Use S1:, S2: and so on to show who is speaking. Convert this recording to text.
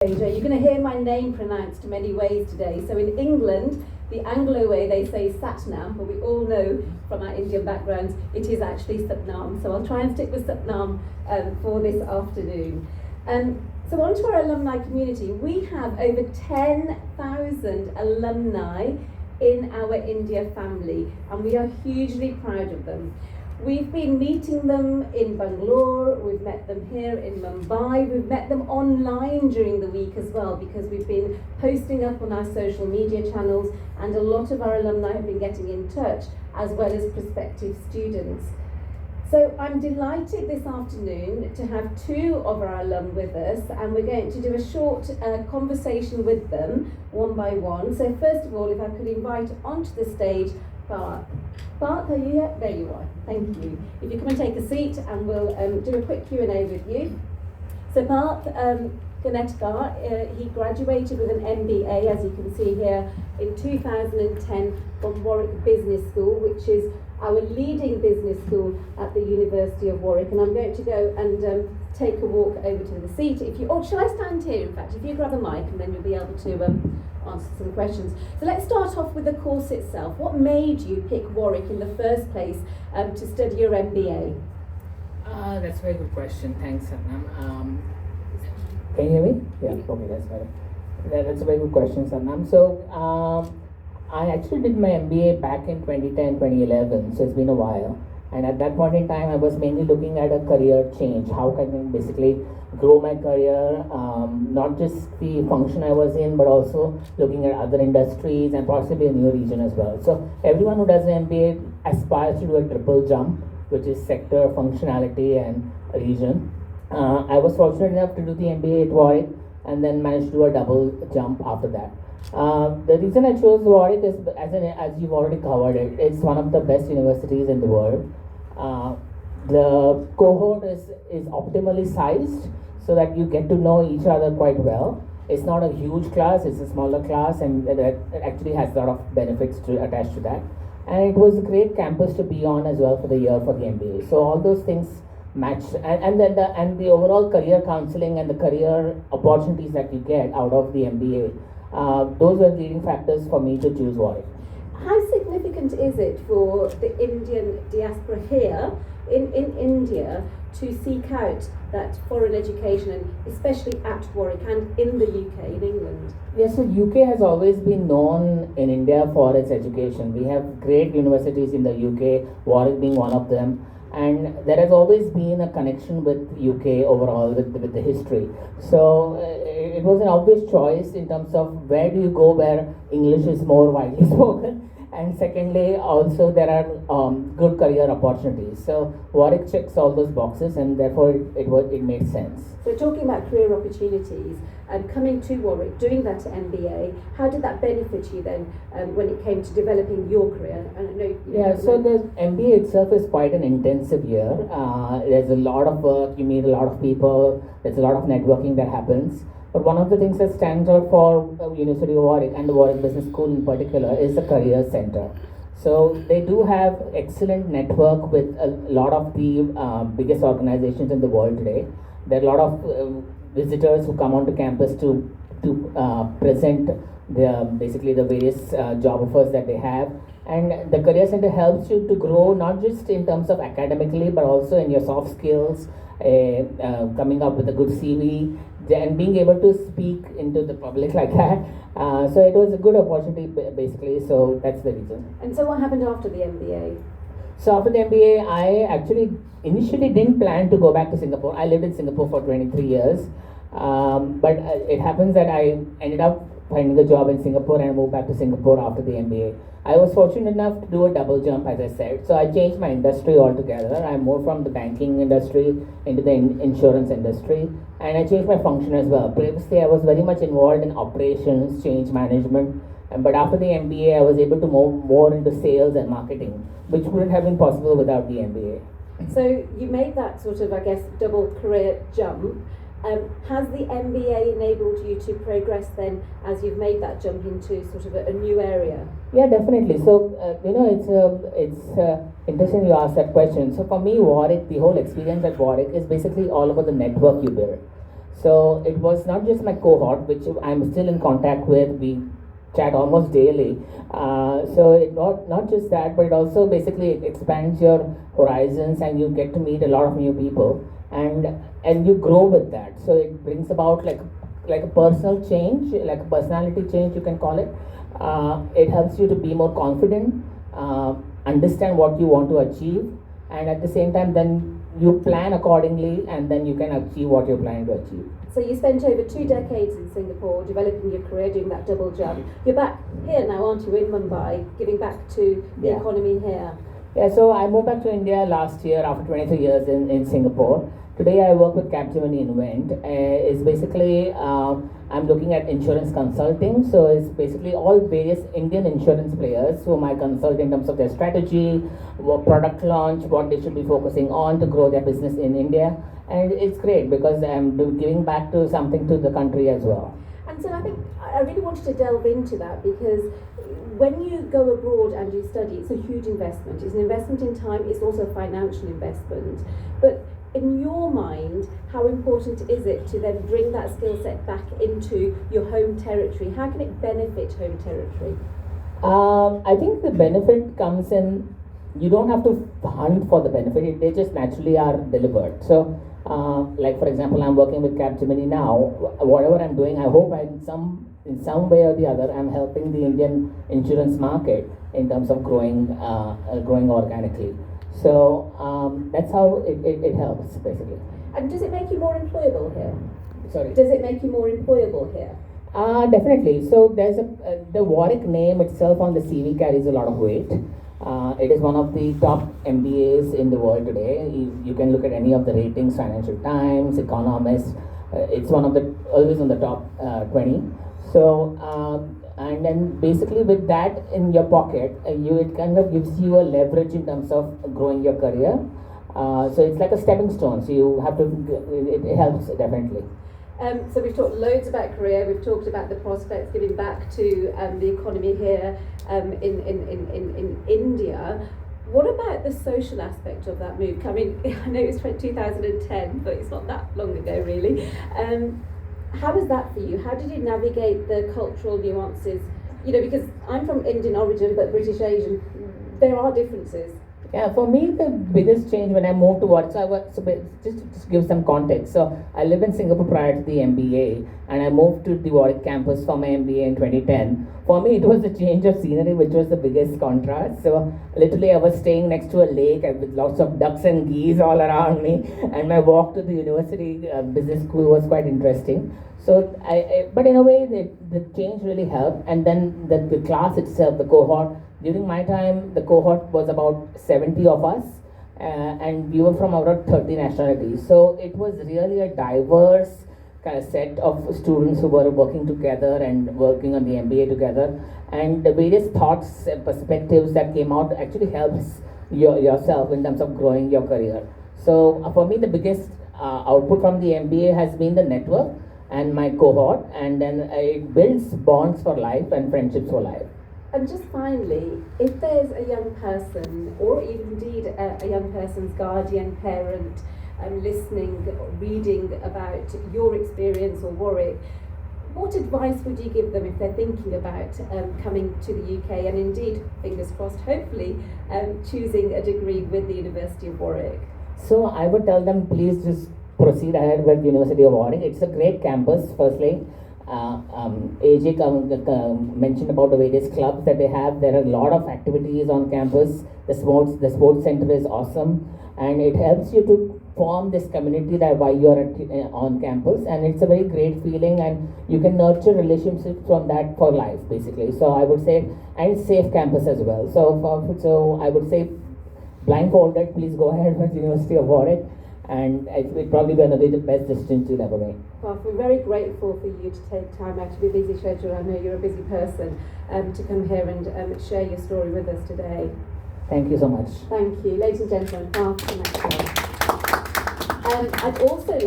S1: You're going to hear my name pronounced many ways today. So in England, the Anglo way, they say Satnam, but we all know from our Indian backgrounds, it is actually Satnam. So I'll try and stick with Satnam for this afternoon. So on to our alumni community. We have over 10,000 alumni in our India family, and we are hugely proud of them. We've been meeting them in Bangalore, we've met them here in Mumbai, we've met them online during the week as well, because we've been posting up on our social media channels, and a lot of our alumni have been getting in touch, as well as prospective students. So I'm delighted this afternoon to have two of our alum with us, and we're going to do a short conversation with them, one by one. So first of all, if I could invite onto the stage Parth. Parth, are you here? There you are. Thank you. If you come and take a seat, and we'll do a quick Q&A with you. So Parth Ganetkar, he graduated with an MBA, as you can see here, in 2010 from Warwick Business School, which is our leading business school at the University of Warwick. And I'm going to go and take a walk over to the seat. Shall I stand here, in fact? If you grab a mic, and then you'll be able to answer some questions. So let's start off with the course itself. What made you pick Warwick in the first place to study your MBA?
S2: That's a very good question. Thanks, Satnam.
S3: Can you hear me? Yeah, okay, that's better. That's a very good question, Satnam. So, I actually did my MBA back in 2010, 2011, so it's been a while. And at that point in time, I was mainly looking at a career change. How can I basically grow my career, not just the function I was in, but also looking at other industries and possibly a new region as well. So everyone who does an MBA aspires to do a triple jump, which is sector, functionality, and region. I was fortunate enough to do the MBA at Warwick and then managed to do a double jump after that. The reason I chose Warwick is, as you've already covered it, it's one of the best universities in the world. The cohort is optimally sized so that you get to know each other quite well. It's not a huge class, it's a smaller class, and it actually has a lot of benefits attached to that. And it was a great campus to be on as well for the year for the MBA. So all those things matched, and then the overall career counseling and the career opportunities that you get out of the MBA. Those were leading factors for me to choose Warwick.
S1: How significant is it for the Indian diaspora here in India to seek out that foreign education, and especially at Warwick and in the UK, in England?
S3: Yes, so UK has always been known in India for its education. We have great universities in the UK, Warwick being one of them. And there has always been a connection with UK overall, with the history. So it was an obvious choice in terms of where do you go where English is more widely spoken, and secondly also there are good career opportunities. So Warwick checks all those boxes, and therefore it made sense.
S1: So talking about career opportunities and coming to Warwick, doing that MBA, how did that benefit you then when it came to developing your career?
S3: So the MBA itself is quite an intensive year. There's a lot of work, you meet a lot of people, there's a lot of networking that happens. But one of the things that stands out for University of Warwick and the Warwick Business School in particular is the career center. So they do have excellent network with a lot of the biggest organizations in the world today. There are a lot of visitors who come onto campus to present basically the various job offers that they have. And the career center helps you to grow not just in terms of academically, but also in your soft skills, coming up with a good CV, and being able to speak into the public like that. So it was a good opportunity basically, so that's the reason.
S1: And so what happened after the MBA?
S3: So after the MBA, I actually initially didn't plan to go back to Singapore. I lived in Singapore for 23 years. But it happens that I ended up finding a job in Singapore, and I moved back to Singapore after the MBA. I was fortunate enough to do a double jump, as I said. So I changed my industry altogether. I moved from the banking industry into the insurance industry, and I changed my function as well. Previously, I was very much involved in operations, change management, but after the MBA, I was able to move more into sales and marketing, which wouldn't have been possible without the MBA.
S1: So you made that sort of, I guess, double career jump. Has the MBA enabled you to progress then as you've made that jump into sort of a new area?
S3: Yeah, definitely. So, it's interesting you asked that question. So for me, Warwick, the whole experience at Warwick is basically all about the network you build. So it was not just my cohort, which I'm still in contact with. We chat almost daily. So it not just that, but it also basically expands your horizons, and you get to meet a lot of new people, and you grow with that. So it brings about like a personal change, like a personality change, you can call it. It helps you to be more confident, understand what you want to achieve, and at the same time, then you plan accordingly, and then you can achieve what you're planning to achieve.
S1: So you spent over 2 decades in Singapore developing your career, doing that double jump. You're back here now, aren't you, in Mumbai, giving back to the
S3: Yeah.
S1: economy here?
S3: Yeah, so I moved back to India last year after 23 years in Singapore. Today I work with Capgemini Invent. It's basically, I'm looking at insurance consulting. So it's basically all various Indian insurance players whom I consult in terms of their strategy, what product launch, what they should be focusing on to grow their business in India. And it's great because I'm giving back to something to the country as well.
S1: And so I think I really wanted to delve into that because when you go abroad and you study, it's a huge investment. It's an investment in time, it's also a financial investment. But in your mind, how important is it to then bring that skill set back into your home territory? How can it benefit home territory?
S3: I think the benefit comes in, you don't have to hunt for the benefit, they just naturally are delivered. So, like for example, I'm working with Capgemini now. Whatever I'm doing, I hope in some way or the other, I'm helping the Indian insurance market in terms of growing organically. So that's how it helps basically.
S1: And does it make you more employable here?
S3: Sorry.
S1: Does it make you more employable here?
S3: Definitely. So there's the Warwick name itself on the CV carries a lot of weight. It is one of the top MBAs in the world today. You can look at any of the ratings, Financial Times, Economist. It's one of the always on the top 20. So and then basically with that in your pocket, it kind of gives you a leverage in terms of growing your career. So it's like a stepping stone. So you have to. It helps definitely.
S1: So we've talked loads about career, we've talked about the prospects, giving back to the economy here in India. What about the social aspect of that move? I mean, I know it's 2010, but it's not that long ago really. How was that for you? How did you navigate the cultural nuances? You know, because I'm from Indian origin, but British Asian, there are differences.
S3: Yeah, for me the biggest change when I moved to Warwick, just to give some context. So I lived in Singapore prior to the MBA, and I moved to the Warwick campus for my MBA in 2010. For me, it was a change of scenery, which was the biggest contrast. So literally, I was staying next to a lake with lots of ducks and geese all around me, and my walk to the university business school was quite interesting. So but in a way, the change really helped. And then the class itself, the cohort. During my time, the cohort was about 70 of us, and we were from about 30 nationalities. So it was really a diverse kind of set of students who were working together and working on the MBA together. And the various thoughts and perspectives that came out actually helps yourself in terms of growing your career. So for me, the biggest output from the MBA has been the network and my cohort, and then it builds bonds for life and friendships for life.
S1: And just finally, if there's a young person, or even indeed a young person's guardian, parent, listening, reading about your experience or Warwick, what advice would you give them if they're thinking about coming to the UK and indeed, fingers crossed, hopefully, choosing a degree with the University of Warwick?
S3: So I would tell them, please just proceed ahead with University of Warwick. It's a great campus, firstly. AJ mentioned about the various clubs that they have. There are a lot of activities on campus. The sports center is awesome, and it helps you to form this community that while you are on campus, and it's a very great feeling, and you can nurture relationships from that for life basically. So I would say, and it's safe campus as well. So I would say, blindfolded, please go ahead with University of Warwick, and it will probably be one of the best decisions you'll ever make.
S1: Well, we're very grateful for you to take time out of your busy schedule. I know you're a busy person, to come here and share your story with us today.
S3: Thank you so much.
S1: Thank you. Ladies and gentlemen, after the next one. I'd also like